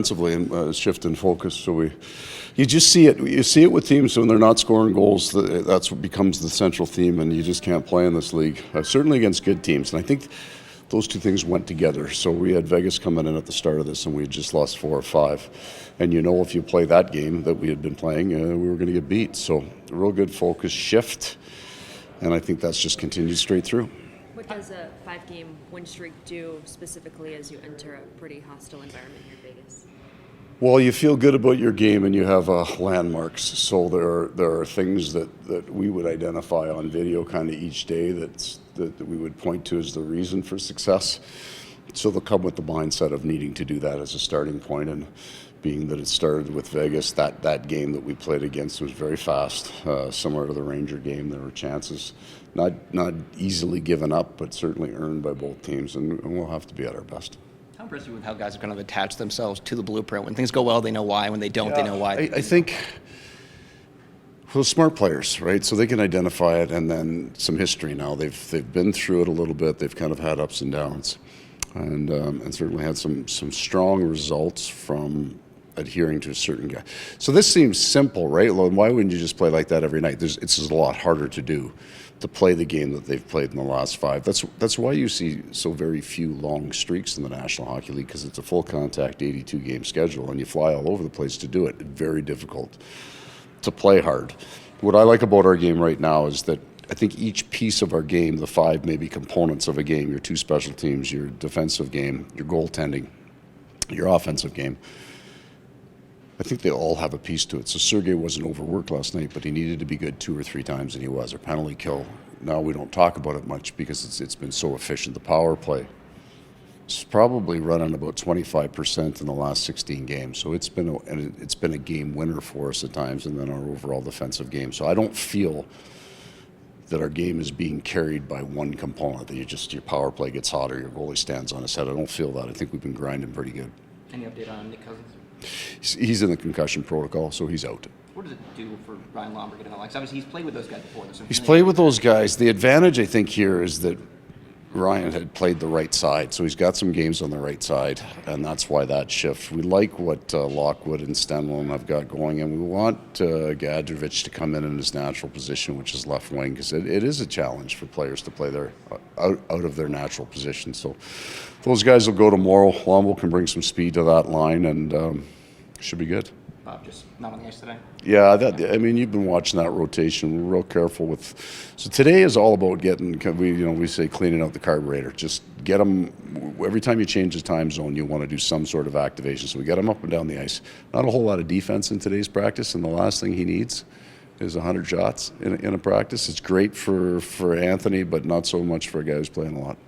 Offensively and shift in focus. So you just see it. You see it with teams when they're not scoring goals. That's what becomes the central theme, and you just can't play in this league. Certainly against good teams, and I think those two things went together. So we had Vegas coming in at the start of this, and we had just lost 4 or 5. And if you play that game that we had been playing, we were going to get beat. So a real good focus shift, and I think that's just continued straight through. What does a 5-game win streak do specifically as you enter a pretty hostile environment here in Vegas? Well, you feel good about your game and you have landmarks. So there are things that we would identify on video kind of each day that we would point to as the reason for success. So they'll come with the mindset of needing to do that as a starting point, and being that it started with Vegas, that game that we played against was very fast, similar to the Ranger game. There were chances, not easily given up, but certainly earned by both teams, and we'll have to be at our best. How impressed are you with how guys are kind of attached themselves to the blueprint? When things go well, they know why. When they don't, they know why. I think, well, smart players, right? So they can identify it, and then some history now. They've been through it a little bit. They've kind of had ups and downs, and certainly had some strong results from adhering to a certain guy. So this seems simple, right? Well, why wouldn't you just play like that every night? It's just a lot harder to do, to play the game that they've played in the last 5. That's why you see so very few long streaks in the National Hockey League, because it's a full contact 82-game schedule, and you fly all over the place to do it. Very difficult to play hard. What I like about our game right now is that I think each piece of our game, the 5 maybe components of a game, your 2 special teams, your defensive game, your goaltending, your offensive game, I think they all have a piece to it. So Sergei wasn't overworked last night, but he needed to be good 2 or 3 times, and he was. Our penalty kill, now we don't talk about it much because it's been so efficient. The power play is probably running about 25% in the last 16 games. So it's been a game winner for us at times, and then our overall defensive game. So I don't feel that our game is being carried by one component, that your power play gets hot or your goalie stands on his head. I don't feel that. I think we've been grinding pretty good. Any update on Nick Cousins? He's in the concussion protocol, so he's out. What does it do for Ryan Lomberg and Alex? Obviously, he's played with those guys before. He's played with those guys. The advantage, I think, here is that Ryan had played the right side, so he's got some games on the right side, and that's why that shift. We like what Lockwood and Stenlund have got going, and we want Gadjevich to come in his natural position, which is left wing, because it is a challenge for players to play their out of their natural position. So those guys will go tomorrow. Lombo can bring some speed to that line, and should be good. Bob, just not on the ice today? Yeah, you've been watching that rotation. We're real careful with. So today is all about getting. We say cleaning out the carburetor. Just get them. Every time you change the time zone, you want to do some sort of activation. So we get them up and down the ice. Not a whole lot of defense in today's practice, and the last thing he needs is 100 shots in a practice. It's great for Anthony, but not so much for a guy who's playing a lot.